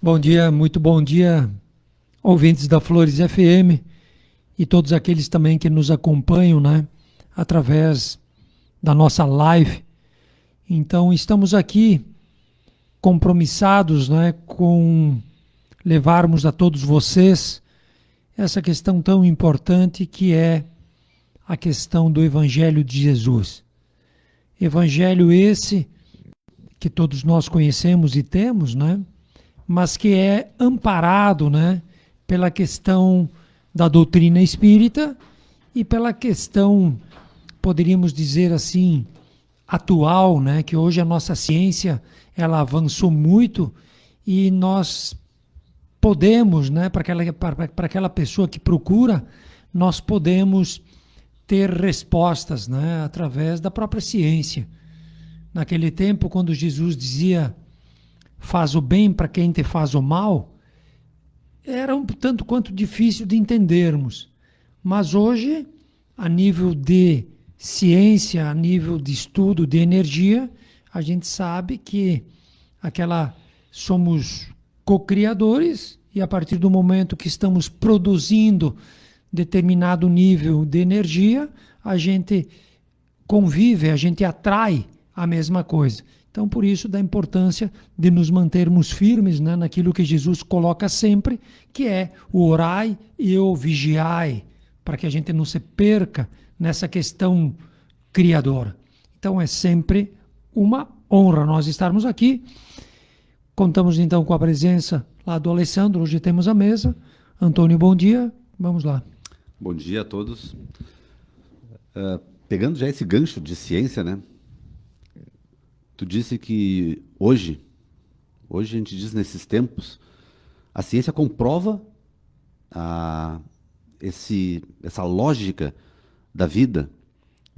Bom dia, muito bom dia, ouvintes da Flores FM e todos aqueles também que nos acompanham, né, através da nossa live. Então, estamos aqui compromissados, né, com levarmos a todos vocês essa questão tão importante que é a questão do Evangelho de Jesus. Evangelho esse que todos nós conhecemos e temos, né? Mas que é amparado, né, pela questão da doutrina espírita e pela questão, poderíamos dizer assim, atual, né, que hoje a nossa ciência ela avançou muito e nós podemos, né, para aquela pessoa que procura, nós podemos ter respostas, né, através da própria ciência. Naquele tempo, quando Jesus dizia faz o bem para quem te faz o mal, era um tanto quanto difícil de entendermos. Mas hoje, a nível de ciência, a nível de estudo de energia, a gente sabe que somos co-criadores e a partir do momento que estamos produzindo determinado nível de energia, a gente convive, a gente atrai a mesma coisa. Então, por isso, da importância de nos mantermos firmes, né, naquilo que Jesus coloca sempre, que é o orai e o vigiai, para que a gente não se perca nessa questão criadora. Então, é sempre uma honra nós estarmos aqui. Contamos, então, com a presença lá do Alessandro. Hoje temos a mesa. Antônio, bom dia. Vamos lá. Bom dia a todos. Pegando já esse gancho de ciência, né? Tu disse que hoje a gente diz nesses tempos, a ciência comprova essa lógica da vida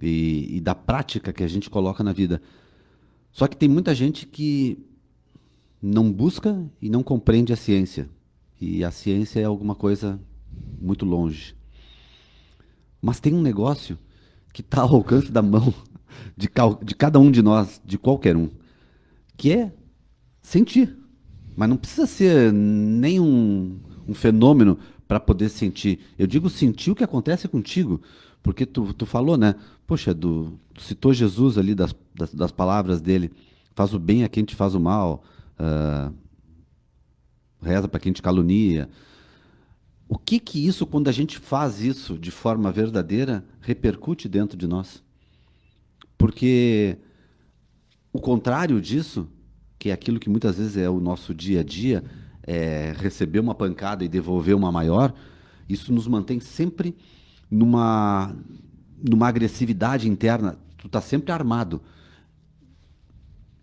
e da prática que a gente coloca na vida. Só que tem muita gente que não busca e não compreende a ciência. E a ciência é alguma coisa muito longe. Mas tem um negócio que está ao alcance da mão de cada um de nós, de qualquer um, que é sentir. Mas não precisa ser nenhum um fenômeno para poder sentir. Eu digo sentir o que acontece contigo, porque tu falou, né? Poxa, tu citou Jesus ali das palavras dele, faz o bem a quem te faz o mal, reza para quem te calunia. O que isso, quando a gente faz isso de forma verdadeira, repercute dentro de nós? Porque o contrário disso, que é aquilo que muitas vezes é o nosso dia a dia, é receber uma pancada e devolver uma maior, isso nos mantém sempre numa agressividade interna. Tu está sempre armado.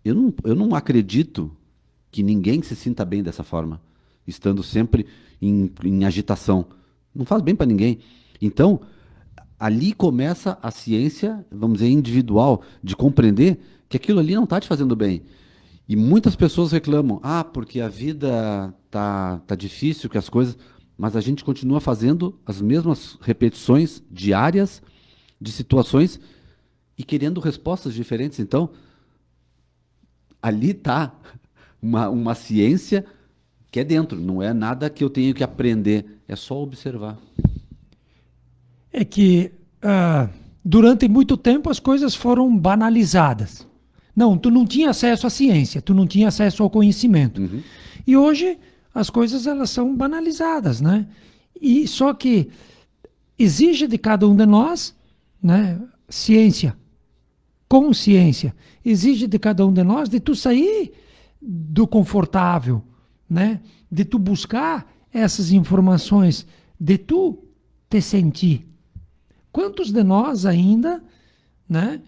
Eu não acredito que ninguém se sinta bem dessa forma, estando sempre em agitação. Não faz bem para ninguém. Então, ali começa a ciência, vamos dizer, individual, de compreender que aquilo ali não está te fazendo bem. E muitas pessoas reclamam, porque a vida tá difícil, que as coisas... Mas a gente continua fazendo as mesmas repetições diárias de situações e querendo respostas diferentes. Então, ali está uma ciência que é dentro, não é nada que eu tenho que aprender, é só observar. É que durante muito tempo as coisas foram banalizadas. Não, tu não tinha acesso à ciência, tu não tinha acesso ao conhecimento. Uhum. E hoje as coisas elas são banalizadas, né? E só que exige de cada um de nós, né, ciência, consciência. Exige de cada um de nós de tu sair do confortável, né? De tu buscar essas informações, de tu te sentir. Quantos de nós ainda, né,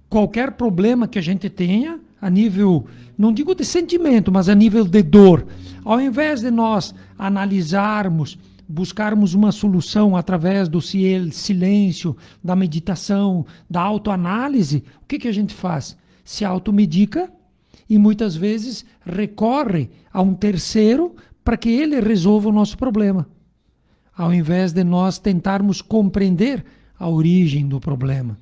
qualquer problema que a gente tenha, a nível, não digo de sentimento, mas a nível de dor, ao invés de nós analisarmos, buscarmos uma solução através do silêncio, da meditação, da autoanálise, o que a gente faz? Se automedica e muitas vezes recorre a um terceiro para que ele resolva o nosso problema, ao invés de nós tentarmos compreender a origem do problema.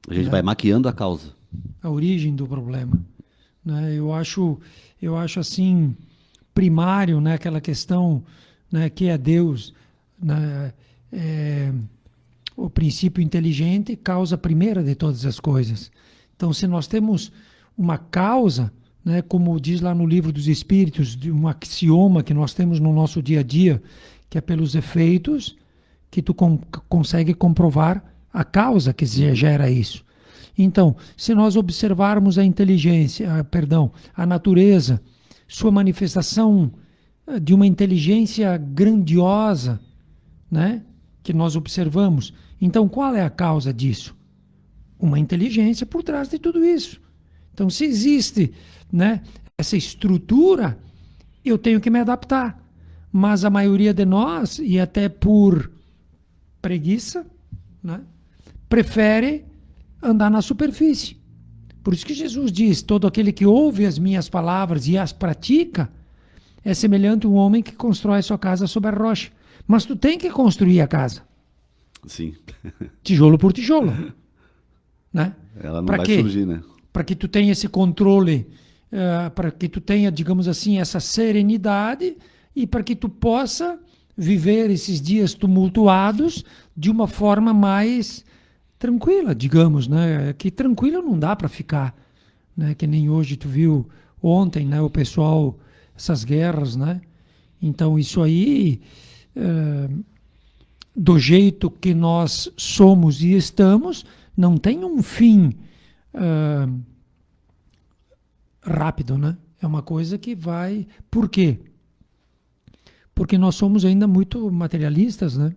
A gente vai maquiando a causa. A origem do problema. né? Eu acho assim primário, né, aquela questão, né, que é Deus, né, o princípio inteligente, causa primeira de todas as coisas. Então, se nós temos uma causa, né, como diz lá no Livro dos Espíritos, de um axioma que nós temos no nosso dia a dia, que é pelos efeitos que tu consegue comprovar a causa que gera isso. Então, se nós observarmos a inteligência, a natureza, sua manifestação de uma inteligência grandiosa, né, que nós observamos, então qual é a causa disso? Uma inteligência por trás de tudo isso. Então, se existe, né, essa estrutura, eu tenho que me adaptar. Mas a maioria de nós, e até por preguiça, né, prefere andar na superfície. Por isso que Jesus diz, todo aquele que ouve as minhas palavras e as pratica, é semelhante a um homem que constrói sua casa sobre a rocha. Mas tu tem que construir a casa. Sim. Tijolo por tijolo. Né? Ela não vai surgir, né? Para que tu tenha esse controle, para que tu tenha, digamos assim, essa serenidade e para que tu possa viver esses dias tumultuados de uma forma mais tranquila, digamos, né? Que tranquilo não dá para ficar, né? Que nem hoje tu viu ontem, né? O pessoal, essas guerras, né? Então isso aí, do jeito que nós somos e estamos, não tem um fim rápido, né? É uma coisa que vai... Por quê? Porque nós somos ainda muito materialistas, né?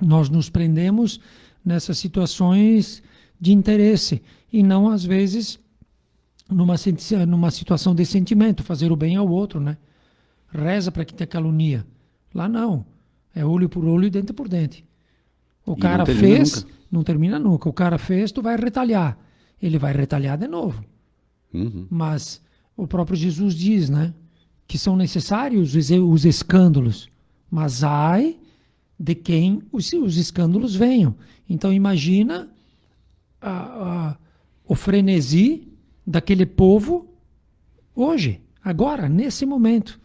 Nós nos prendemos nessas situações de interesse e não, às vezes, numa situação de sentimento, fazer o bem ao outro, né? Reza para que te calunia. Lá não. É olho por olho e dente por dente. O cara fez, não termina nunca. O cara fez, tu vai retalhar. Ele vai retalhar de novo. Uhum. Mas o próprio Jesus diz, né, que são necessários os escândalos, mas ai de quem os escândalos venham. Então imagina o frenesi daquele povo hoje, agora, nesse momento,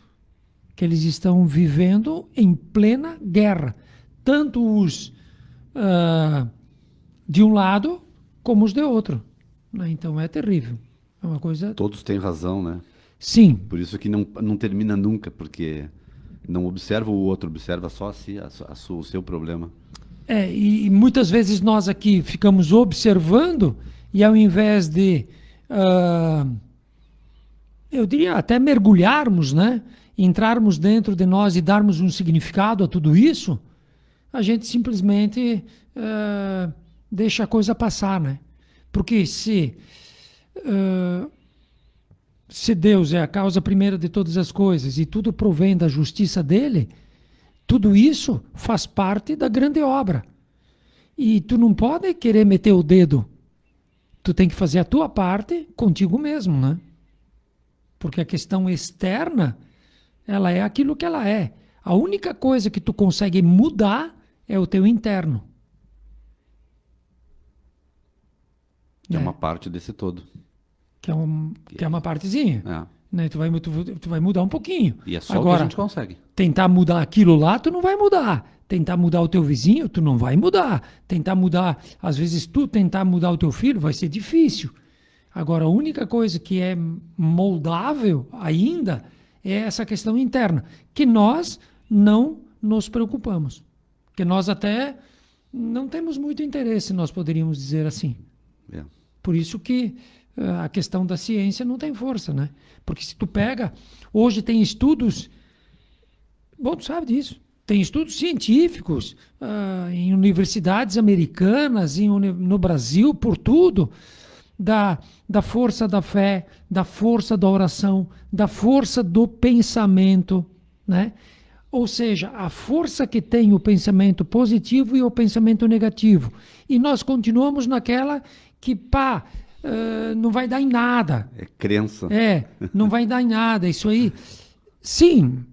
que eles estão vivendo em plena guerra. Tanto os de um lado como os de outro. Né? Então é terrível. É uma coisa... Todos têm razão, né? Sim. Por isso que não termina nunca, porque não observa o outro, observa só a si, o seu problema. E muitas vezes nós aqui ficamos observando e ao invés de, eu diria até mergulharmos, né? Entrarmos dentro de nós e darmos um significado a tudo isso, a gente simplesmente deixa a coisa passar, né? Porque se Deus é a causa primeira de todas as coisas e tudo provém da justiça dele, tudo isso faz parte da grande obra. E tu não pode querer meter o dedo. Tu tem que fazer a tua parte contigo mesmo, né? Porque a questão externa, ela é aquilo que ela é. A única coisa que tu consegue mudar é o teu interno. É uma parte desse todo. Que é uma partezinha. Né? Tu vai mudar um pouquinho. E é só agora, o que a gente consegue. Tentar mudar aquilo lá, tu não vai mudar. Tentar mudar o teu vizinho, tu não vai mudar. Tentar mudar, às vezes tu tentar mudar o teu filho, vai ser difícil. Agora, a única coisa que é moldável ainda é essa questão interna, que nós não nos preocupamos. Que nós até não temos muito interesse, nós poderíamos dizer assim. Por isso que a questão da ciência não tem força, né? Porque se tu pega, hoje tem estudos, bom, tu sabe disso, tem estudos científicos em universidades americanas, no Brasil, por tudo, da força da fé, da força da oração, da força do pensamento, né? Ou seja, a força que tem o pensamento positivo e o pensamento negativo. E nós continuamos naquela que, não vai dar em nada. É crença. Não vai dar em nada. Isso aí, sim,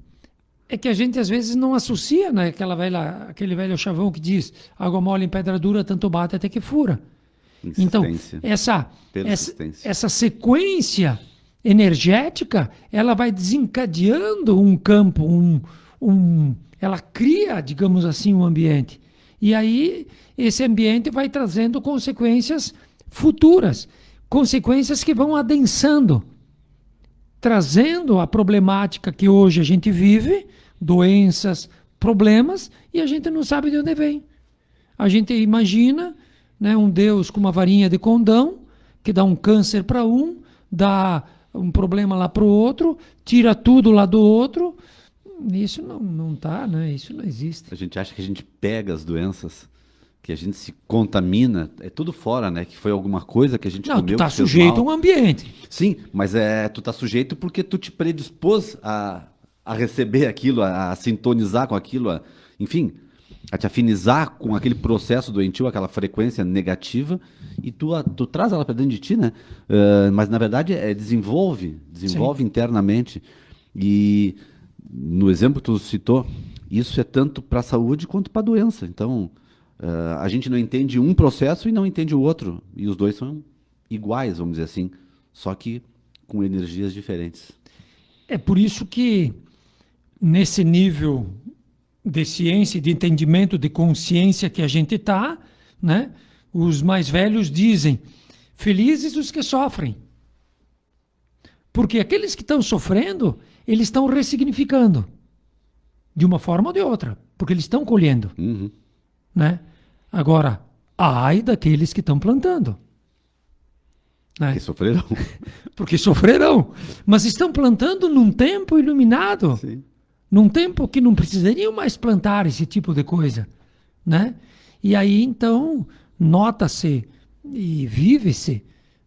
é que a gente às vezes não associa, né? Aquele velho chavão que diz, água mole em pedra dura, tanto bate até que fura. Então, Insistência. essa Persistência. sequência energética, ela vai desencadeando um campo, ela cria, digamos assim, um ambiente. E aí, esse ambiente vai trazendo consequências futuras, consequências que vão adensando, trazendo a problemática que hoje a gente vive, doenças, problemas, e a gente não sabe de onde vem. A gente imagina, né, um Deus com uma varinha de condão, que dá um câncer para um, dá um problema lá para o outro, tira tudo lá do outro. Isso não tá, né? Isso não existe. A gente acha que a gente pega as doenças, que a gente se contamina, é tudo fora, né? Que foi alguma coisa que a gente Não, comeu. tu tá que fez sujeito a mal. um ambiente. Sim, mas tu tá sujeito porque tu te predispôs a receber aquilo, a sintonizar com aquilo, enfim, a te afinizar com aquele processo doentio, aquela frequência negativa, e tu traz ela para dentro de ti, né? Mas na verdade desenvolve Sim. internamente. E no exemplo que tu citou, isso é tanto para a saúde quanto para a doença. Então, a gente não entende um processo e não entende o outro. E os dois são iguais, vamos dizer assim, só que com energias diferentes. É por isso que, nesse nível de ciência, de entendimento, de consciência que a gente está, né, os mais velhos dizem, felizes os que sofrem. Porque aqueles que estão sofrendo, eles estão ressignificando, de uma forma ou de outra, porque eles estão colhendo. Uhum. Né? Agora, ai daqueles que estão plantando. Né? Que sofreram. Porque sofrerão, mas estão plantando num tempo iluminado, Sim. num tempo que não precisariam mais plantar esse tipo de coisa, né? E aí então nota-se e vive-se,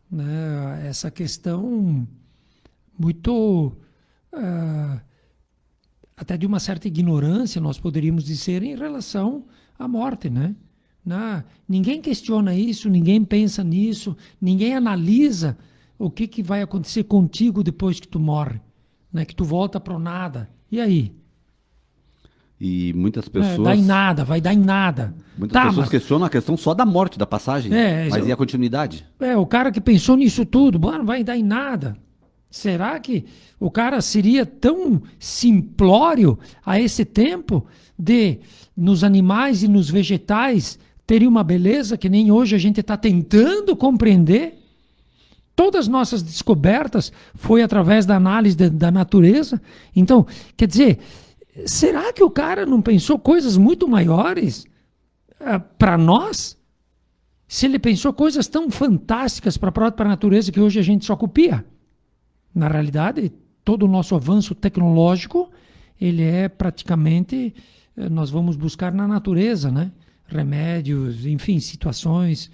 né, essa questão muito até de uma certa ignorância, nós poderíamos dizer, em relação à morte, né? Ninguém questiona isso, ninguém pensa nisso, ninguém analisa o que vai acontecer contigo depois que tu morre, né? Que tu volta para o nada. E aí? E muitas pessoas. Dá em nada, vai dar em nada. Muitas pessoas questionam a questão só da morte, da passagem. Mas e a continuidade? O cara que pensou nisso tudo, mano, vai dar em nada. Será que o cara seria tão simplório a esse tempo de, nos animais e nos vegetais, teria uma beleza que nem hoje a gente está tentando compreender? Todas as nossas descobertas foi através da análise da natureza. Então, quer dizer, será que o cara não pensou coisas muito maiores para nós? Se ele pensou coisas tão fantásticas para a própria natureza que hoje a gente só copia? Na realidade, todo o nosso avanço tecnológico, ele é praticamente, nós vamos buscar na natureza, né? Remédios, enfim, situações.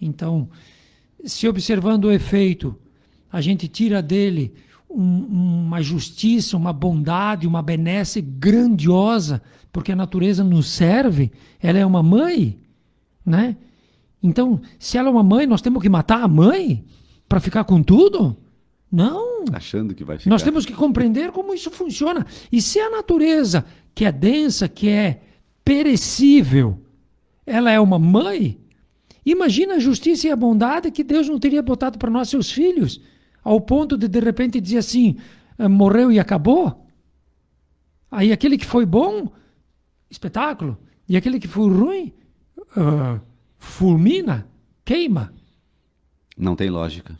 Então, se observando o efeito, a gente tira dele uma justiça, uma bondade, uma benesse grandiosa, porque a natureza nos serve, ela é uma mãe, né? Então, se ela é uma mãe, nós temos que matar a mãe para ficar com tudo? Não. Achando que vai ficar. Nós temos que compreender como isso funciona. E se a natureza, que é densa, que é perecível, ela é uma mãe, imagina a justiça e a bondade que Deus não teria botado para nós, seus filhos, ao ponto de repente dizer assim, morreu e acabou. Aí aquele que foi bom, espetáculo, e aquele que foi ruim, fulmina, queima. Não tem lógica.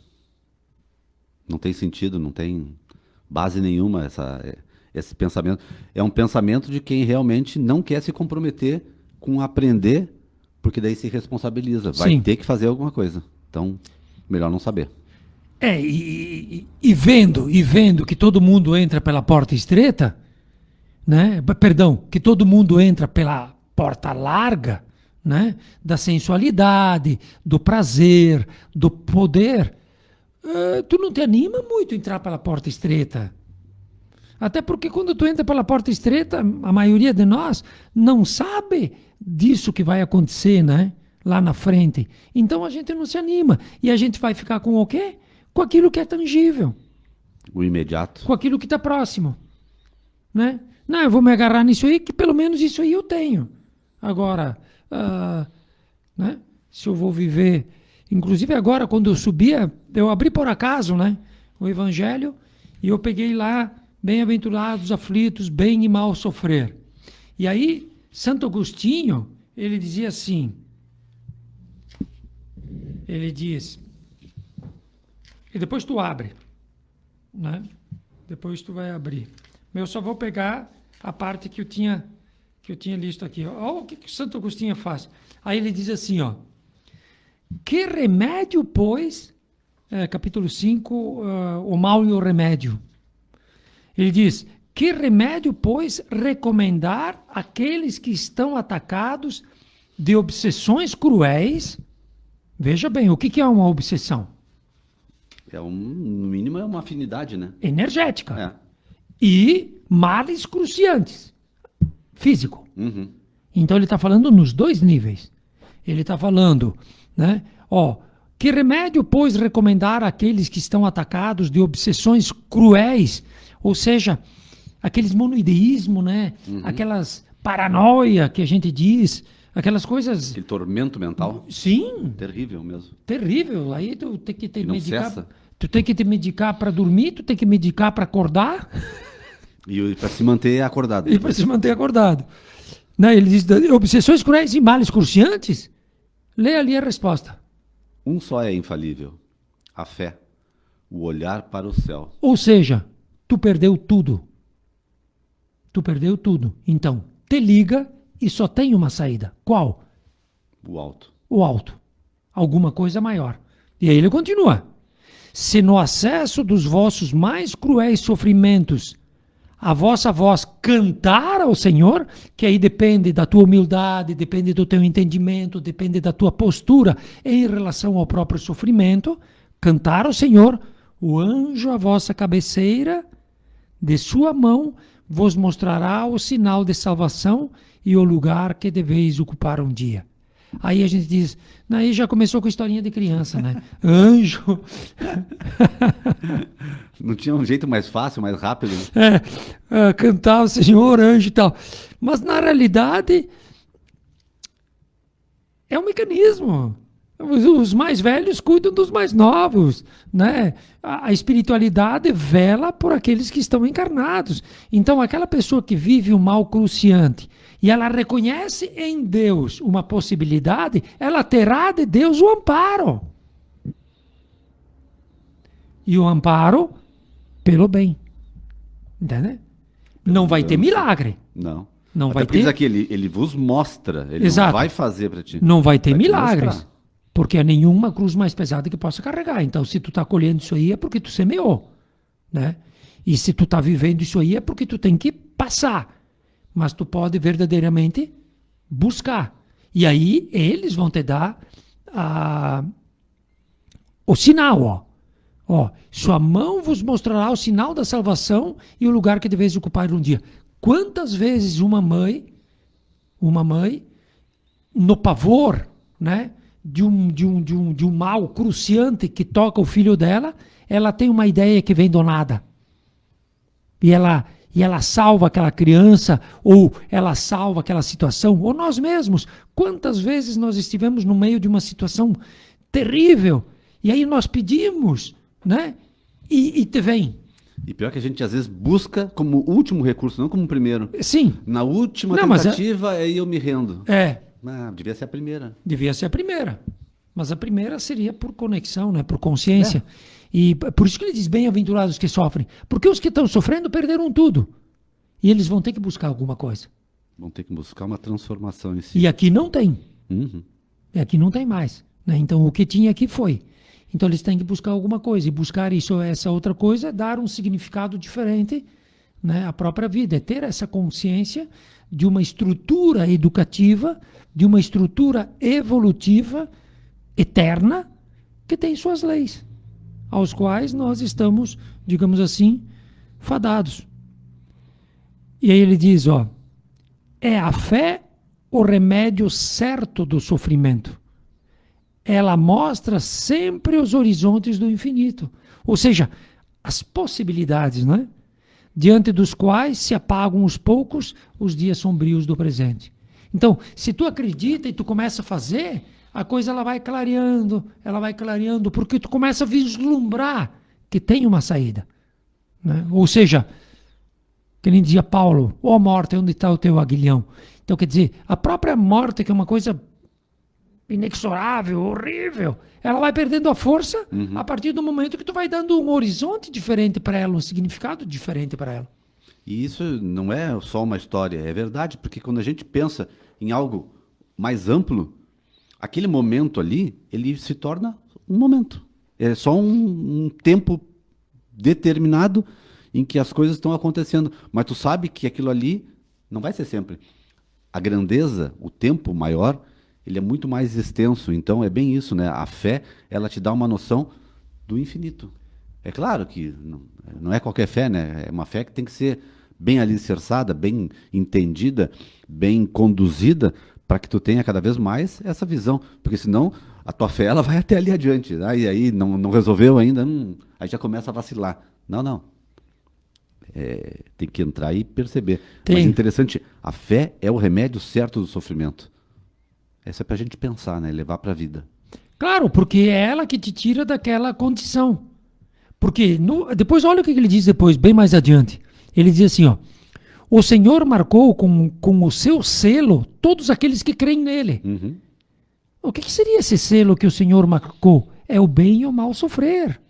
Não tem sentido, não tem base nenhuma esse pensamento. É um pensamento de quem realmente não quer se comprometer com aprender, porque daí se responsabiliza. Vai Sim. ter que fazer alguma coisa. Então, melhor não saber. E vendo que todo mundo entra pela porta estreita, né? Perdão, que todo mundo entra pela porta larga, né? Da sensualidade, do prazer, do poder. Tu não te anima muito a entrar pela porta estreita. Até porque quando tu entra pela porta estreita, a maioria de nós não sabe disso que vai acontecer, né? Lá na frente. Então a gente não se anima. E a gente vai ficar com o quê? Com aquilo que é tangível. O imediato. Com aquilo que está próximo. Né? Não, eu vou me agarrar nisso aí, que pelo menos isso aí eu tenho. Agora, né? Se eu vou viver Inclusive agora, quando eu subia, eu abri por acaso, né, o Evangelho, e eu peguei lá, bem-aventurados, aflitos, bem e mal sofrer. E aí, Santo Agostinho, ele dizia assim, ele diz, e depois tu abre, né? Depois tu vai abrir. Eu só vou pegar a parte que eu tinha listo aqui. Olha o que Santo Agostinho faz. Aí ele diz assim, ó, que remédio, pois, capítulo 5, o mal e o remédio. Ele diz, que remédio, pois, recomendar àqueles que estão atacados de obsessões cruéis? Veja bem, o que é uma obsessão? No mínimo é uma afinidade, né? Energética. É. E males cruciantes. Físico. Uhum. Então ele está falando nos dois níveis. Ele está falando, né? Ó, que remédio, pois, recomendar àqueles que estão atacados de obsessões cruéis? Ou seja, aqueles monoideísmo, né? Aquelas paranoia que a gente diz, aquelas coisas... Aquele tormento mental. Sim. Terrível mesmo. Terrível. Aí tu tem que te não medicar. cessa. Tu tem que te medicar para dormir, tu tem que medicar para acordar. E para se manter acordado. E para se manter acordado. Né? Ele diz, obsessões cruéis e males cruciantes? Lê ali a resposta. Um só é infalível. A fé. O olhar para o céu. Ou seja, tu perdeu tudo. Tu perdeu tudo. Então, te liga e só tem uma saída. Qual? O alto. O alto. Alguma coisa maior. E aí ele continua. Se no acesso dos vossos mais cruéis sofrimentos a vossa voz cantar ao Senhor, que aí depende da tua humildade, depende do teu entendimento, depende da tua postura em relação ao próprio sofrimento, cantar ao Senhor, o anjo à vossa cabeceira, de sua mão, vos mostrará o sinal de salvação e o lugar que deveis ocupar um dia. Aí a gente diz, aí já começou com historinha de criança, né? Anjo. Não tinha um jeito mais fácil, mais rápido? Cantar o Senhor, anjo e tal. Mas na realidade é um mecanismo. Os mais velhos cuidam dos mais novos, né? A espiritualidade vela por aqueles que estão encarnados. Então, aquela pessoa que vive o mal cruciante e ela reconhece em Deus uma possibilidade, ela terá de Deus o amparo. E o amparo pelo bem. Entende? Não vai ter milagre. Não. Não Até vai porque ter. diz aqui, ele vos mostra, ele Exato. não vai fazer para ti. Não vai ter Vai te milagres. mostrar. Porque há nenhuma cruz mais pesada que possa carregar. Então, se tu está colhendo isso aí, é porque tu semeou. Né? E se tu está vivendo isso aí, é porque tu tem que passar. Mas tu pode verdadeiramente buscar. E aí, eles vão te dar o sinal. Ó, sua mão vos mostrará o sinal da salvação e o lugar que deveis ocupar um dia. Quantas vezes uma mãe, no pavor, né? De um mal cruciante que toca o filho dela, ela tem uma ideia que vem do nada. E ela salva aquela criança, ou ela salva aquela situação, ou nós mesmos. Quantas vezes nós estivemos no meio de uma situação terrível, e aí nós pedimos, né? E te vem. E pior que a gente às vezes busca como último recurso, não como primeiro. Sim. Na última Não, tentativa, aí eu me rendo. Devia ser a primeira. Devia ser a primeira. Mas a primeira seria por conexão, né? Por consciência. E por isso que ele diz, bem-aventurados que sofrem. Porque os que estão sofrendo perderam tudo. E eles vão ter que buscar alguma coisa. Vão ter que buscar uma transformação em si. E aqui não tem. Uhum. E aqui não tem mais. Né? Então o que tinha aqui foi. Então eles têm que buscar alguma coisa. E buscar essa outra coisa é dar um significado diferente, né, à própria vida. É ter essa consciência de uma estrutura educativa, de uma estrutura evolutiva, eterna, que tem suas leis, aos quais nós estamos, digamos assim, fadados. E aí ele diz, ó, é a fé o remédio certo do sofrimento. Ela mostra sempre os horizontes do infinito. Ou seja, as possibilidades, né? Diante dos quais se apagam aos poucos os dias sombrios do presente. Então, se tu acredita e tu começa a fazer, a coisa ela vai clareando, porque tu começa a vislumbrar que tem uma saída. Né? Ou seja, que nem dizia Paulo, ó morte, onde está o teu aguilhão? Então, quer dizer, a própria morte, que é uma coisa inexorável, horrível, ela vai perdendo a força a partir do momento que tu vai dando um horizonte diferente para ela, um significado diferente para ela. E isso não é só uma história, é verdade, porque quando a gente pensa em algo mais amplo, aquele momento ali, ele se torna um momento. É só um tempo determinado em que as coisas estão acontecendo. Mas tu sabe que aquilo ali não vai ser sempre. A grandeza, o tempo maior, ele é muito mais extenso. Então é bem isso, né? A fé, ela te dá uma noção do infinito. É claro que não é qualquer fé, né? É uma fé que tem que ser bem alicerçada, bem entendida, bem conduzida, para que tu tenha cada vez mais essa visão. Porque senão a tua fé ela vai até ali adiante. Né? E aí não resolveu ainda, aí já começa a vacilar. Não. Tem que entrar e perceber. Tem. Mas interessante, a fé é o remédio certo do sofrimento. Essa é para a gente pensar, né? Levar para a vida. Claro, porque é ela que te tira daquela condição. Porque depois, olha o que ele diz depois, bem mais adiante. Ele diz assim, ó, o Senhor marcou com o seu selo todos aqueles que creem nele. Uhum. O que seria esse selo que o Senhor marcou? É o bem e o mal sofrer.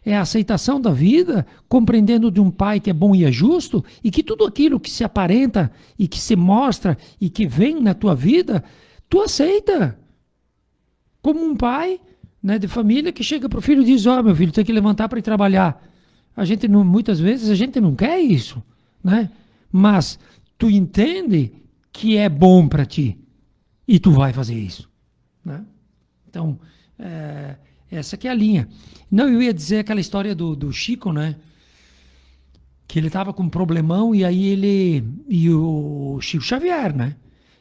É a aceitação da vida, compreendendo de um pai que é bom e é justo, e que tudo aquilo que se aparenta e que se mostra e que vem na tua vida, tu aceita. Como um pai, né, de família que chega para o filho e diz, meu filho, tem que levantar para ir trabalhar. Muitas vezes a gente não quer isso, né? Mas tu entende que é bom para ti e tu vai fazer isso, né? Então, essa que é a linha. Não, eu ia dizer aquela história do Chico, né? Que ele estava com um problemão e aí e o Chico Xavier, né?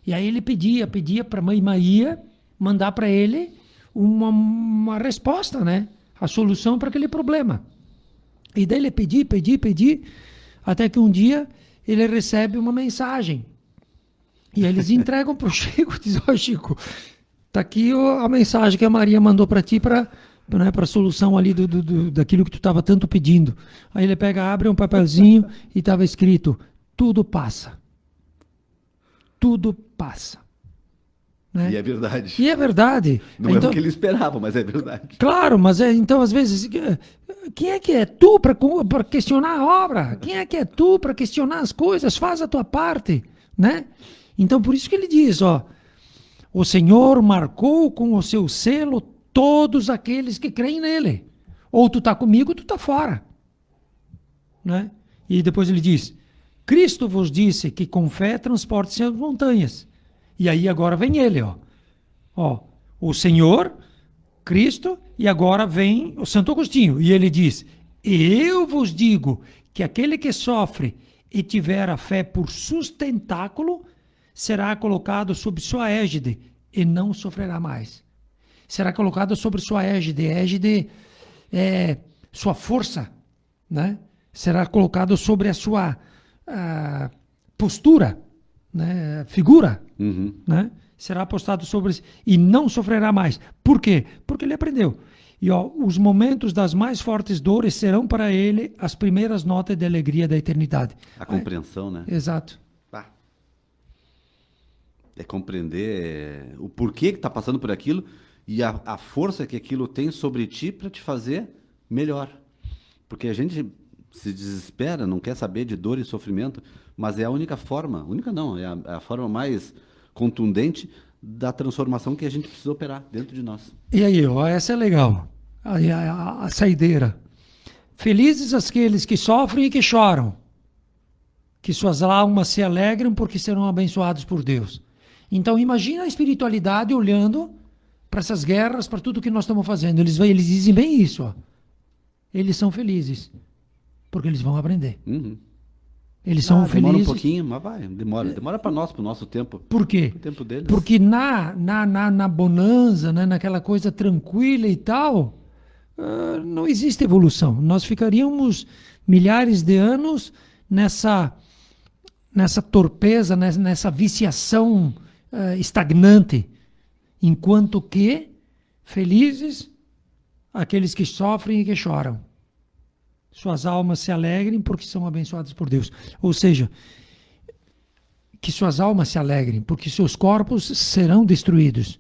E aí ele pedia para a Mãe Maria mandar para ele uma resposta, né? A solução para aquele problema. E daí ele pedir, até que um dia ele recebe uma mensagem. E eles entregam para o Chico, dizem, Chico, tá aqui a mensagem que a Maria mandou para ti para a solução ali daquilo que tu estava tanto pedindo. Aí ele abre um papelzinho e estava escrito, tudo passa. Tudo passa. Né? E é verdade. E é verdade. Não então, é o que ele esperava, mas é verdade. Claro, mas então às vezes, quem é que é tu para questionar a obra? Quem é que é tu para questionar as coisas? Faz a tua parte, né? Então por isso que ele diz, o Senhor marcou com o seu selo todos aqueles que creem nele. Ou tu tá comigo, ou tu tá fora, né? E depois ele diz, Cristo vos disse que com fé transporte-se as montanhas. E aí agora vem ele, o Senhor, Cristo, e agora vem o Santo Agostinho. E ele diz, eu vos digo que aquele que sofre e tiver a fé por sustentáculo, será colocado sob sua égide e não sofrerá mais. Será colocado sobre sua égide. Égide é sua força, né? Será colocado sobre a sua postura, né? Figura, né? Será postado sobre e não sofrerá mais. Por quê? Porque ele aprendeu. E os momentos das mais fortes dores serão para ele as primeiras notas de alegria da eternidade. A compreensão, né? Exato. É compreender o porquê que está passando por aquilo e a força que aquilo tem sobre ti para te fazer melhor. Porque a gente se desespera, não quer saber de dor e sofrimento, mas é a única forma, é a forma mais contundente da transformação que a gente precisa operar dentro de nós. E aí, essa é legal, a saideira. Felizes aqueles que sofrem e que choram, que suas almas se alegram porque serão abençoados por Deus. Então imagina a espiritualidade olhando para essas guerras, para tudo que nós estamos fazendo. Eles dizem bem isso. Eles são felizes, porque eles vão aprender. Eles são felizes. Demora um pouquinho, mas vai. Demora para nós, para o nosso tempo. Por quê? O tempo deles. Porque na bonança, né, naquela coisa tranquila e tal, não existe evolução. Nós ficaríamos milhares de anos nessa torpeza, nessa viciação estagnante. Enquanto que felizes aqueles que sofrem e que choram. Suas almas se alegrem porque são abençoadas por Deus. Ou seja, que suas almas se alegrem porque seus corpos serão destruídos.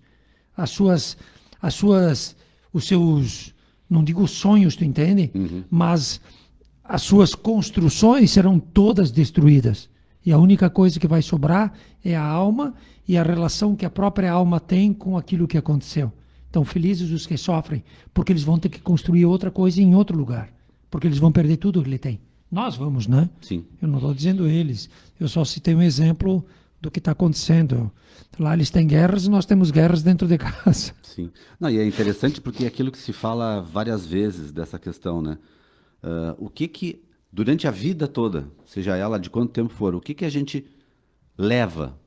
Os seus, não digo sonhos, tu entende? Mas as suas construções serão todas destruídas. E a única coisa que vai sobrar é a alma e a relação que a própria alma tem com aquilo que aconteceu. Então, felizes os que sofrem, porque eles vão ter que construir outra coisa em outro lugar. Porque eles vão perder tudo que ele tem. Nós vamos, né? Sim. Eu não estou dizendo eles. Eu só citei um exemplo do que está acontecendo. Lá eles têm guerras e nós temos guerras dentro de casa. Sim. Não, e é interessante porque é aquilo que se fala várias vezes dessa questão, né? O que durante a vida toda, seja ela de quanto tempo for, o que a gente leva?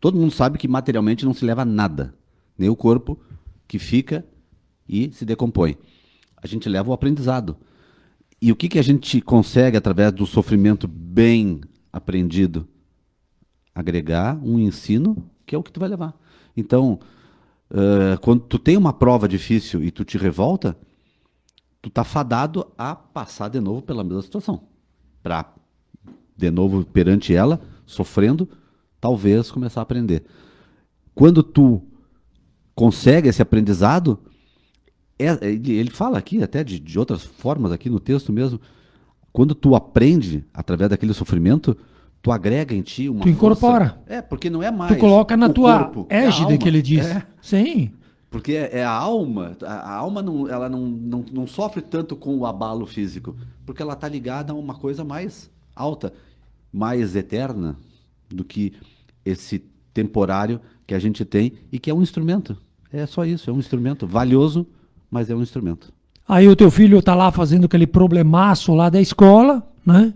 Todo mundo sabe que materialmente não se leva nada. Nem o corpo que fica e se decompõe. A gente leva o aprendizado. E o que a gente consegue, através do sofrimento bem aprendido? Agregar um ensino que é o que tu vai levar. Então, quando tu tem uma prova difícil e tu te revolta, tu tá fadado a passar de novo pela mesma situação. Para, de novo, perante ela, sofrendo, talvez começar a aprender. Quando tu consegue esse aprendizado, ele fala aqui até de outras formas aqui no texto mesmo, quando tu aprende através daquele sofrimento, tu agrega em ti uma Tu incorpora. Força. Porque não é mais tu coloca na o tua corpo, égide que ele diz. Sim. Porque é a alma não, ela não sofre tanto com o abalo físico, porque ela está ligada a uma coisa mais alta, mais eterna do que esse temporário que a gente tem e que é um instrumento. É só isso, é um instrumento valioso, mas é um instrumento. Aí o teu filho tá lá fazendo aquele problemaço lá da escola, né?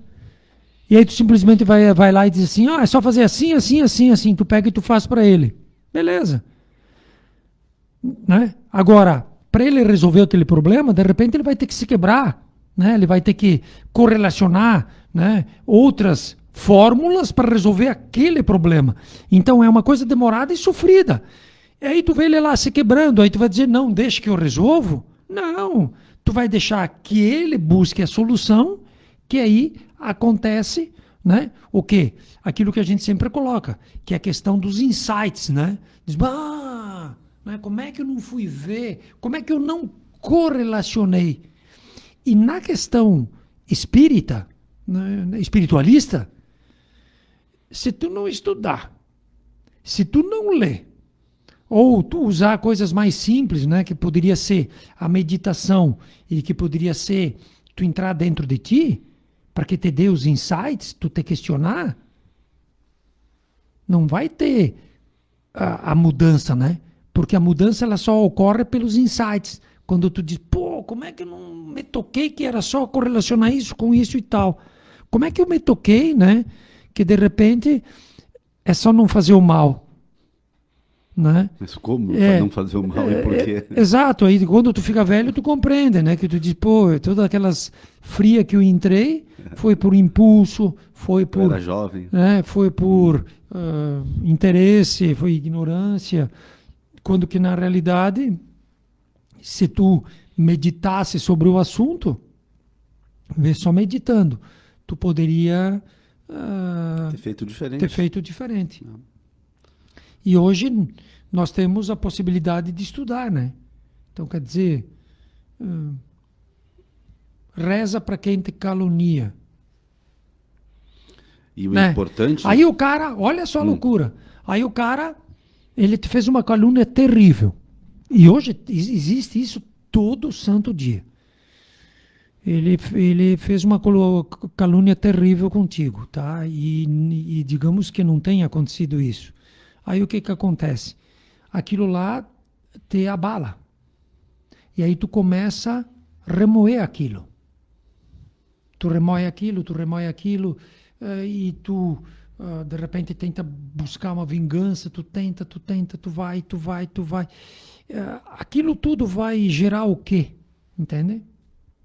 E aí tu simplesmente vai lá e diz assim, é só fazer assim, assim, assim, assim. Tu pega e tu faz para ele. Beleza. Né? Agora, para ele resolver aquele problema, de repente ele vai ter que se quebrar, né? Ele vai ter que correlacionar, né, outras fórmulas para resolver aquele problema. Então é uma coisa demorada e sofrida. E aí tu vê ele lá se quebrando, aí tu vai dizer, não, deixa que eu resolvo. Não, tu vai deixar que ele busque a solução, que aí acontece, né? O quê? Aquilo que a gente sempre coloca, que é a questão dos insights, né? Diz, né? Como é que eu não fui ver? Como é que eu não correlacionei? E na questão espírita, né, espiritualista, se tu não estudar, se tu não ler, ou tu usar coisas mais simples, né, que poderia ser a meditação e que poderia ser tu entrar dentro de ti, para que te dê os insights, tu te questionar, não vai ter a mudança, né? Porque a mudança ela só ocorre pelos insights. Quando tu diz, como é que eu não me toquei que era só correlacionar isso com isso e tal? Como é que eu me toquei, né? Que de repente é só não fazer o mal. Né? Mas como não fazer o mal e por quê? Exato, aí quando tu fica velho tu compreende, né? Que tu diz, todas aquelas frias que eu entrei foi por impulso, foi por... Eu era jovem. Né? Foi por interesse, foi ignorância, quando que na realidade, se tu meditasse sobre o assunto, vê só meditando, tu poderia ter feito diferente. Não. E hoje nós temos a possibilidade de estudar, né? Então, quer dizer, reza para quem te calunia. E o importante... Aí o cara, olha só a loucura, aí o cara, ele te fez uma calúnia terrível. E hoje existe isso todo santo dia. Ele fez uma calúnia terrível contigo, tá? E digamos que não tenha acontecido isso. Aí o que acontece? Aquilo lá te abala. E aí tu começa a remoer aquilo. Tu remoe aquilo, e tu de repente tenta buscar uma vingança, tu vai. Aquilo tudo vai gerar o quê? Entende?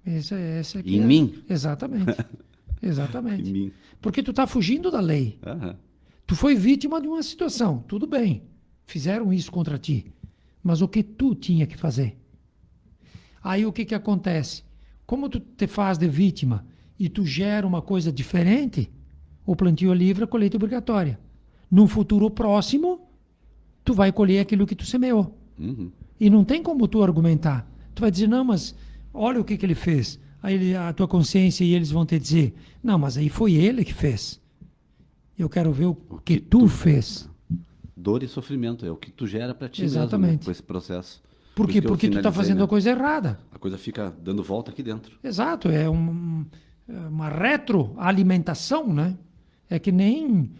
Essa aqui em mim? Exatamente. Exatamente. Em mim. Porque tu está fugindo da lei. Uhum. Tu foi vítima de uma situação, tudo bem, fizeram isso contra ti. mas o que tu tinha que fazer. Aí o que acontece? Como tu te faz de vítima e tu gera uma coisa diferente, o plantio é livre, a colheita é obrigatória. Num futuro próximo, tu vai colher aquilo que tu semeou. Uhum. E não tem como tu argumentar. Tu vai dizer, não, mas olha o que ele fez. Aí a tua consciência e eles vão te dizer, não, mas aí foi ele que fez. Eu quero ver o que tu fez. Dor e sofrimento é o que tu gera para ti mesmo, Exatamente. né, com esse processo. Por quê? isso que eu Porque tu está finalizei, fazendo né? a coisa errada. A coisa fica dando volta aqui dentro. Exato, é uma retroalimentação, né? É que nem...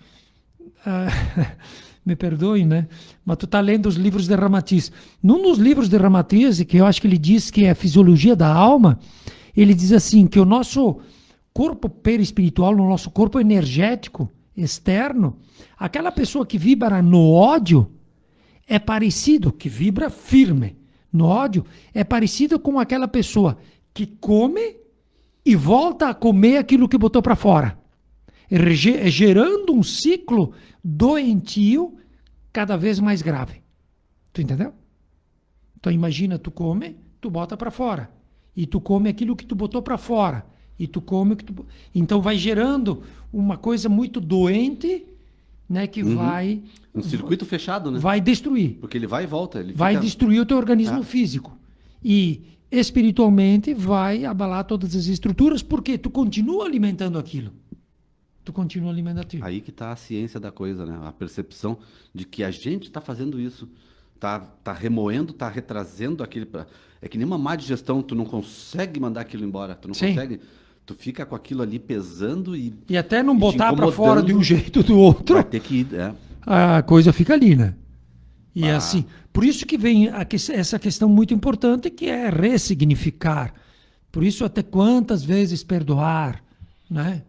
me perdoe, né? Mas tu tá lendo os livros de Ramatiz. Num dos livros de Ramatiz, que eu acho que ele diz que é a fisiologia da alma, ele diz assim, que o nosso corpo perispiritual, o nosso corpo energético externo, aquela pessoa que vibra no ódio é parecido, que vibra firme no ódio, é parecido com aquela pessoa que come e volta a comer aquilo que botou para fora. Gerando um ciclo doentio cada vez mais grave. Tu entendeu? Então imagina, tu come, tu bota para fora. E tu come aquilo que tu botou para fora. E tu come o que tu... Então vai gerando uma coisa muito doente, né, que vai... Um circuito fechado, né? Vai destruir. Porque ele vai e volta. Ele Vai fica... destruir o teu organismo físico. E espiritualmente vai abalar todas as estruturas, porque tu continua alimentando aquilo. Tu continua alimentando aquilo. Aí que está a ciência da coisa, né? A percepção de que a gente está fazendo isso. Tá remoendo, tá retrazendo aquele... É que nem uma má digestão, tu não consegue mandar aquilo embora. Tu não Sim. consegue... Tu fica com aquilo ali pesando e... E até não te botar para incomodando. fora de um jeito ou do outro, Vai ter que ir, a coisa fica ali, né? E é Ah. assim. Por isso que vem essa questão muito importante, que é ressignificar. Por isso, até quantas vezes perdoar, né?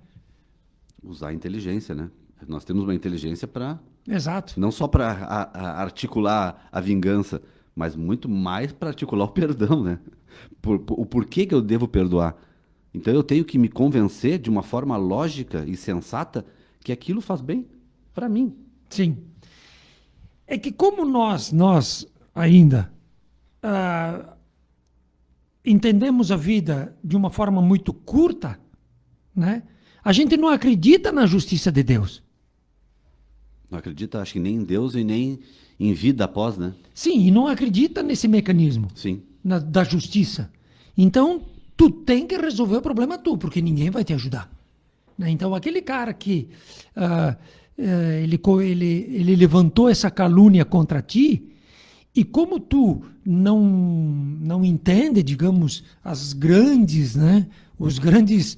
Usar a inteligência, né? Nós temos uma inteligência para... Exato. Não só para articular a vingança, mas muito mais para articular o perdão, né? O porquê que eu devo perdoar. Então eu tenho que me convencer de uma forma lógica e sensata que aquilo faz bem para mim. Sim. É que como nós ainda entendemos a vida de uma forma muito curta, né? A gente não acredita na justiça de Deus. Não acredita, acho que nem em Deus e nem em vida após, né? Sim, e não acredita nesse mecanismo Sim. da justiça. Então, tu tem que resolver o problema tu, porque ninguém vai te ajudar. Né? Então, aquele cara que ele levantou essa calúnia contra ti, e como tu não entende, digamos, as grandes, né, os grandes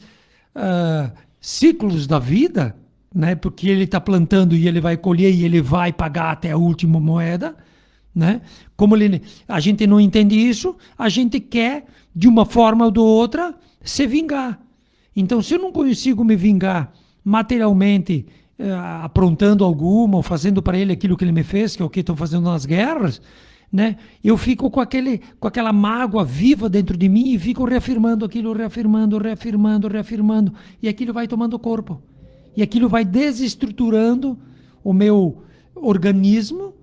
ciclos da vida, né, porque ele está plantando e ele vai colher e ele vai pagar até a última moeda, né? Como a gente não entende isso, a gente quer, de uma forma ou de outra, se vingar. Então, se eu não consigo me vingar materialmente, aprontando alguma, ou fazendo para ele aquilo que ele me fez, que é o que estão fazendo nas guerras, né? Eu fico com aquela mágoa viva dentro de mim e fico reafirmando aquilo, reafirmando, e aquilo vai tomando corpo. E aquilo vai desestruturando o meu organismo,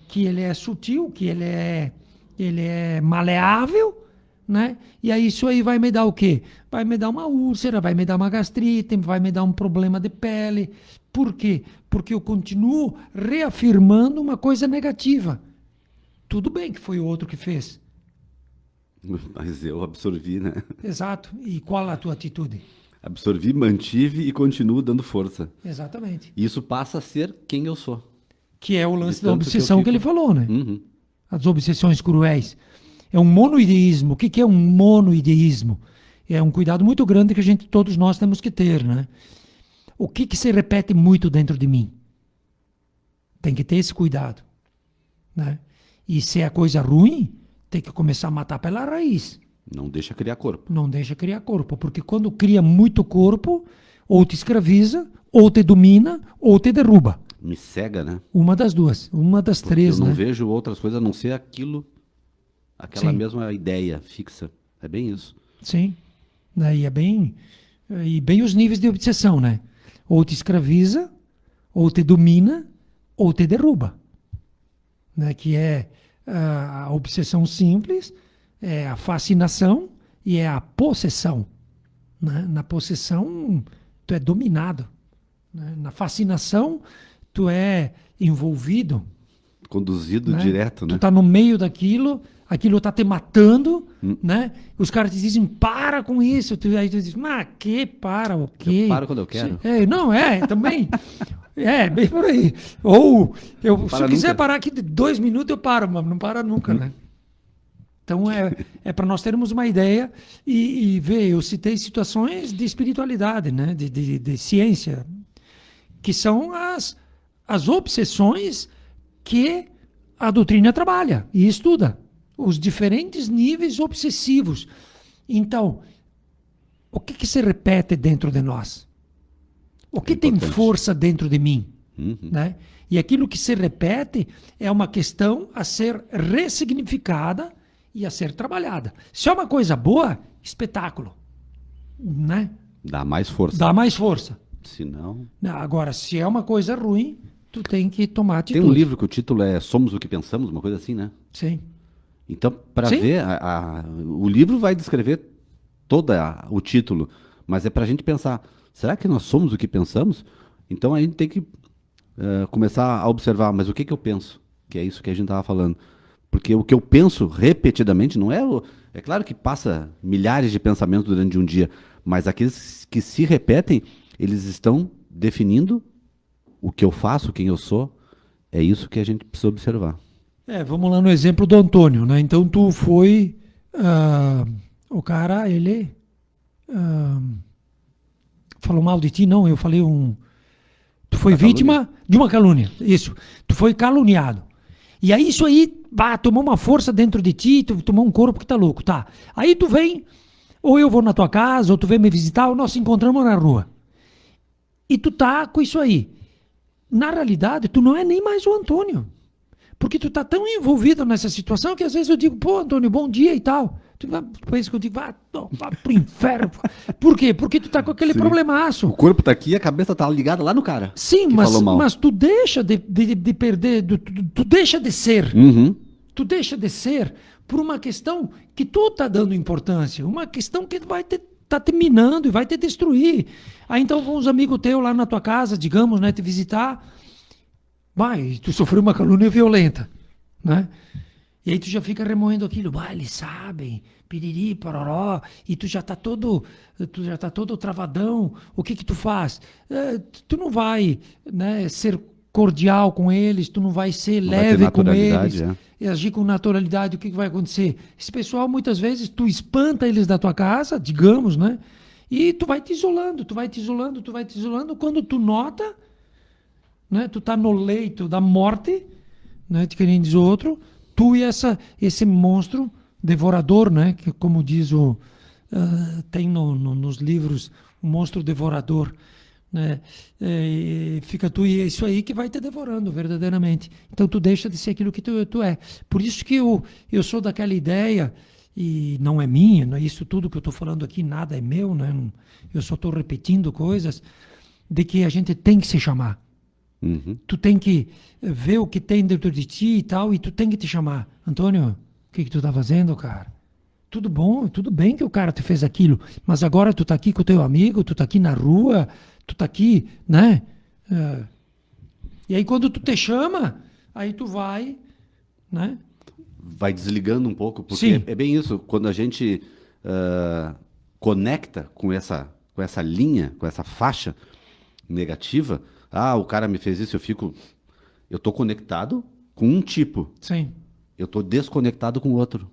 que ele é sutil, que ele é maleável, né? E aí isso aí vai me dar o quê? Vai me dar uma úlcera, vai me dar uma gastrite, vai me dar um problema de pele. Por quê? Porque eu continuo reafirmando uma coisa negativa. Tudo bem que foi o outro que fez. Mas eu absorvi, né? Exato. E qual a tua atitude? Absorvi, mantive e continuo dando força. Exatamente. E isso passa a ser quem eu sou. Que é o lance De da tanto obsessão que ele fico- falou, né? Uhum. As obsessões cruéis. É um monoideísmo. O que é um monoideísmo? É um cuidado muito grande que todos nós temos que ter, né? O que se repete muito dentro de mim? Tem que ter esse cuidado, né? E se é coisa ruim, tem que começar a matar pela raiz. Não deixa criar corpo. Não deixa criar corpo, porque quando cria muito corpo, ou te escraviza, ou te domina, ou te derruba. Me cega, né? Uma das duas, uma das Porque três, eu não né? vejo outras coisas a não ser aquilo, aquela Sim. mesma ideia fixa. É bem isso. Sim. Daí é bem... E bem os níveis de obsessão, né? Ou te escraviza, ou te domina, ou te derruba. Né? Que é a obsessão simples, é a fascinação e é a possessão. Né? Na possessão, tu é dominado. Né? Na fascinação, tu é envolvido. Conduzido Né? direto, Tu né? tá no meio daquilo, aquilo tá te matando, né? Os caras te dizem, para com isso. Aí tu diz, para, o quê? Eu paro quando eu quero. Não, também. Bem por aí. Ou, se eu quiser nunca. parar aqui de 2 minutos, eu paro, mas não para nunca, né? Então, é para nós termos uma ideia e ver, eu citei situações de espiritualidade, né? De ciência, que são as obsessões que a doutrina trabalha e estuda. Os diferentes níveis obsessivos. Então, o que se repete dentro de nós? O que tem força dentro de mim? Né? E aquilo que se repete é uma questão a ser ressignificada e a ser trabalhada. Se é uma coisa boa, espetáculo. Né? Dá mais força. Dá mais força. Se não... Agora, se é uma coisa ruim, tu tem que tomar atitude. Tem um livro que o título é Somos o que Pensamos, uma coisa assim, né? Sim. Então, para ver, o livro vai descrever todo o título, mas é para a gente pensar, será que nós somos o que pensamos? Então a gente tem que começar a observar, mas o que eu penso? Que é isso que a gente estava falando. Porque o que eu penso repetidamente não é... É claro que passa milhares de pensamentos durante um dia, mas aqueles que se repetem, eles estão definindo o que eu faço, quem eu sou. É isso que a gente precisa observar. Vamos lá no exemplo do Antônio, né? Então tu foi... o cara, ele... falou mal de ti? Não, eu falei Tu foi vítima de uma calúnia. Isso. Tu foi caluniado. E aí isso aí, tomou uma força dentro de ti, tu tomou um corpo que tá louco, tá? Aí tu vem, ou eu vou na tua casa, ou tu vem me visitar, ou nós nos encontramos na rua. E tu tá com isso aí. Na realidade, tu não é nem mais o Antônio. Porque tu tá tão envolvido nessa situação que às vezes eu digo, pô, Antônio, bom dia e tal. Depois que eu digo, vá pro inferno. Por quê? Porque tu tá com aquele problemaço. O corpo tá aqui e a cabeça tá ligada lá no cara. Sim, mas tu deixa de perder, tu deixa de ser. Tu deixa de ser por uma questão que tu tá dando importância. Uma questão que tá te minando e vai te destruir. Aí então vão uns amigos teus lá na tua casa, digamos, né, te visitar. Tu sofreu uma calúnia violenta, né? E aí tu já fica remoendo aquilo, eles sabem, piriri, pororó, e tu já tá todo travadão. O que tu faz? Tu não vai, né, ser cordial com eles, tu não vai ser leve com eles, e agir com naturalidade. O que vai acontecer? Esse pessoal, muitas vezes, tu espanta eles da tua casa, digamos, né? E tu vai te isolando. Quando tu nota, né, tu tá no leito da morte, né, de quem diz o outro, tu e esse monstro devorador, né, que como diz tem nos livros o monstro devorador, né, fica tu e é isso aí que vai te devorando verdadeiramente. Então tu deixa de ser aquilo que tu é. Por isso que eu sou daquela ideia, e não é minha, não é isso tudo que eu estou falando aqui, nada é meu, né, eu só estou repetindo coisas, de que a gente tem que se chamar. Tu tem que ver o que tem dentro de ti e tal, e tu tem que te chamar. Antônio, o que tu tá fazendo, cara? Tudo bom, tudo bem que o cara te fez aquilo, mas agora tu tá aqui com o teu amigo, tu tá aqui na rua, tu tá aqui, né? E aí quando tu te chama, aí tu vai, né? Vai desligando um pouco, porque Sim. é bem isso, quando a gente conecta com essa linha, com essa faixa negativa, o cara me fez isso, eu tô conectado com um tipo. Sim. Eu tô desconectado com o outro.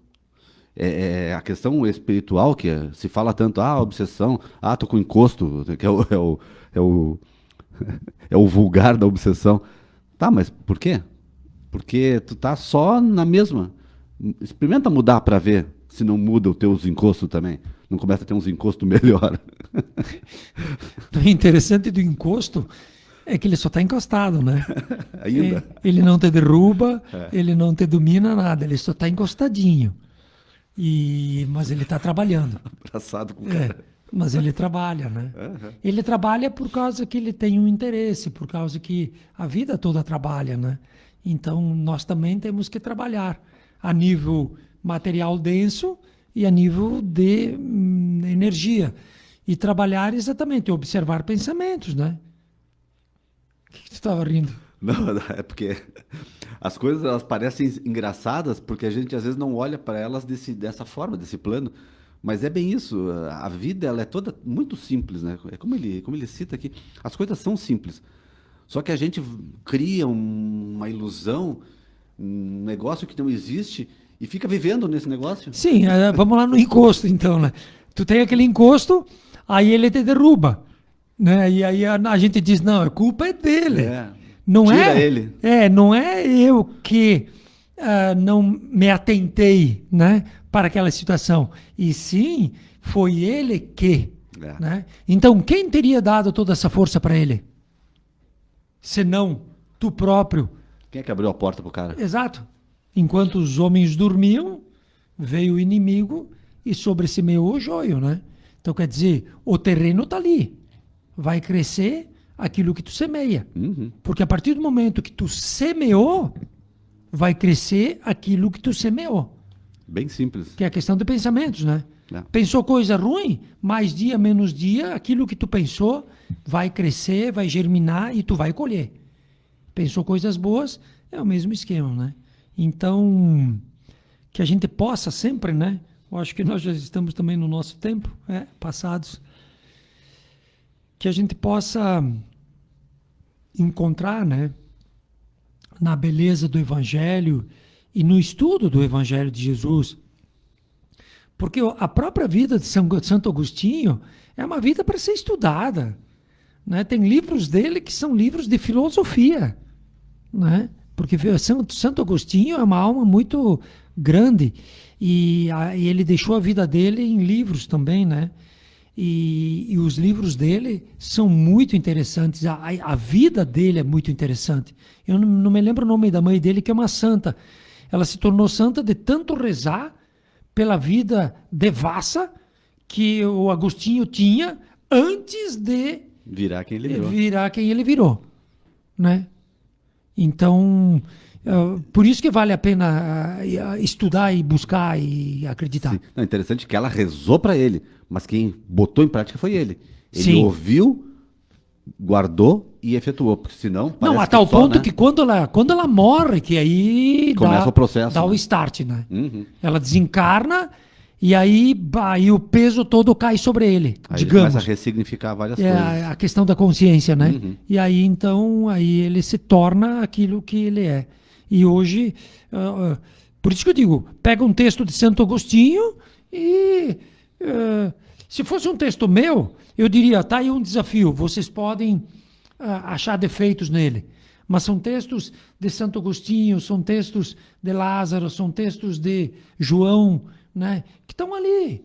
A questão espiritual que se fala tanto, obsessão, tô com encosto, que é o vulgar da obsessão. Tá, mas por quê? Porque tu tá só na mesma. Experimenta mudar para ver se não muda os teus encostos também. Não começa a ter uns encostos melhor. O interessante do encosto é que ele só está encostado, né? Ainda. Ele não te derruba, ele não te domina nada, ele só está encostadinho. Mas ele está trabalhando. Abraçado com o cara. Mas ele trabalha, né? Ele trabalha por causa que ele tem um interesse, por causa que a vida toda trabalha, né? Então nós também temos que trabalhar, a nível material denso e a nível de energia. E trabalhar exatamente, observar pensamentos, né? O que tu estava rindo? Não, é porque as coisas elas parecem engraçadas porque a gente às vezes não olha para elas dessa forma, desse plano. Mas é bem isso. A vida ela é toda muito simples, né? É como ele cita aqui. As coisas são simples. Só que a gente cria uma ilusão, um negócio que não existe e fica vivendo nesse negócio. Sim, vamos lá no encosto, então, né? Tu tem aquele encosto, aí ele te derruba, né? E aí a gente diz, não, a culpa é dele. É. Não Tira é, ele. não é eu que não me atentei, né, para aquela situação. E sim, foi ele que, É. né? Então, quem teria dado toda essa força para ele? Senão tu próprio. Quem é que abriu a porta pro cara? Exato. Enquanto os homens dormiam, veio o inimigo e sobressemeou o joio, né? Então, quer dizer, o terreno está ali. Vai crescer aquilo que tu semeia. Uhum. Porque a partir do momento que tu semeou, vai crescer aquilo que tu semeou. Bem simples. Que é a questão de pensamentos, né? É. Pensou coisa ruim, mais dia, menos dia, aquilo que tu pensou vai crescer, vai germinar e tu vai colher. Pensou coisas boas, é o mesmo esquema, né? Então, que a gente possa sempre, né? Eu acho que nós já estamos também no nosso tempo, passados, que a gente possa encontrar, né, na beleza do Evangelho e no estudo do Evangelho de Jesus. Porque a própria vida de Santo Agostinho é uma vida para ser estudada, né? Tem livros dele que são livros de filosofia, né? Porque Santo Agostinho é uma alma muito grande e ele deixou a vida dele em livros também, né? E os livros dele são muito interessantes, a vida dele é muito interessante. Eu não me lembro o nome da mãe dele, que é uma santa. Ela se tornou santa de tanto rezar pela vida devassa que o Agostinho tinha antes de Virar quem ele virou. virar quem ele virou, né? Então, por isso que vale a pena estudar e buscar e acreditar. Sim. Não, interessante que ela rezou para ele, mas quem botou em prática foi ele. Ele Sim. ouviu, guardou e efetuou, porque senão Não, parece a tal só, ponto né? que quando ela morre, que aí Começa o processo, dá o né? start, né? Uhum. Ela desencarna e aí o peso todo cai sobre ele, Aí ele digamos. começa a ressignificar várias É coisas. a questão da consciência, né? Uhum. E aí, então, aí ele se torna aquilo que ele é. E hoje, por isso que eu digo, pega um texto de Santo Agostinho e se fosse um texto meu, eu diria, tá aí um desafio, vocês podem achar defeitos nele. Mas são textos de Santo Agostinho, são textos de Lázaro, são textos de João, né? Que estão ali.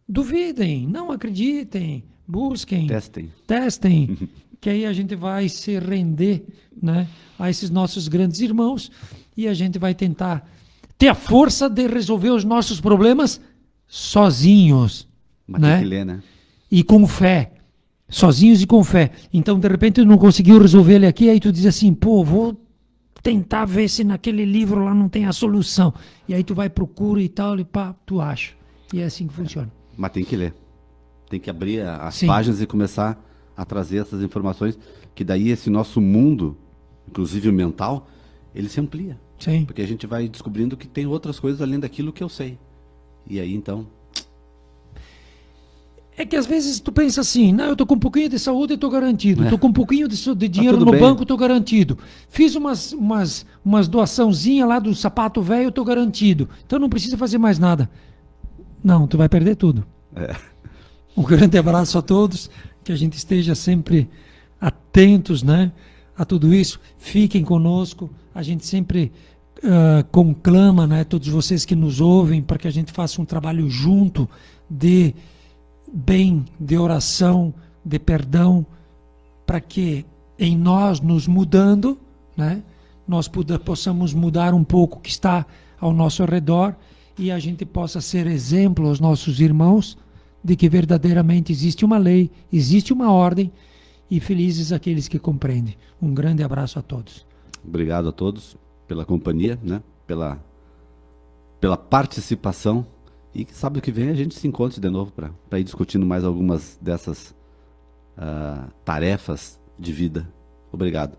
Duvidem, não acreditem, busquem, testem, que aí a gente vai se render, né, a esses nossos grandes irmãos e a gente vai tentar ter a força de resolver os nossos problemas sozinhos, Mas né? tem que ler, né? E com fé. Sozinhos e com fé. Então, de repente, tu não conseguiu resolver ele aqui, aí tu diz assim, pô, vou tentar ver se naquele livro lá não tem a solução. E aí tu vai, procura e tal, e pá, tu acha. E é assim que funciona. Mas tem que ler. Tem que abrir as Sim. páginas e começar a trazer essas informações, que daí esse nosso mundo, inclusive o mental, ele se amplia. Sim. Porque a gente vai descobrindo que tem outras coisas além daquilo que eu sei. E aí, então... É que às vezes tu pensa assim, não, eu tô com um pouquinho de saúde e tô garantido. É. Tô com um pouquinho de dinheiro tudo no bem. banco, tô garantido. Fiz umas doaçãozinhas lá do sapato velho, tô garantido. Então não precisa fazer mais nada. Não, tu vai perder tudo. Um grande abraço a todos, que a gente esteja sempre atentos, né, a tudo isso. Fiquem conosco, a gente sempre conclama, né, todos vocês que nos ouvem, para que a gente faça um trabalho junto de bem, de oração, de perdão, para que em nós, nos mudando, né, nós possamos mudar um pouco o que está ao nosso redor e a gente possa ser exemplo aos nossos irmãos de que verdadeiramente existe uma lei, existe uma ordem e felizes aqueles que compreendem. Um grande abraço a todos. Obrigado a todos pela companhia, né? Pela pela participação. E que sábado que vem a gente se encontre de novo para ir discutindo mais algumas dessas tarefas de vida. Obrigado.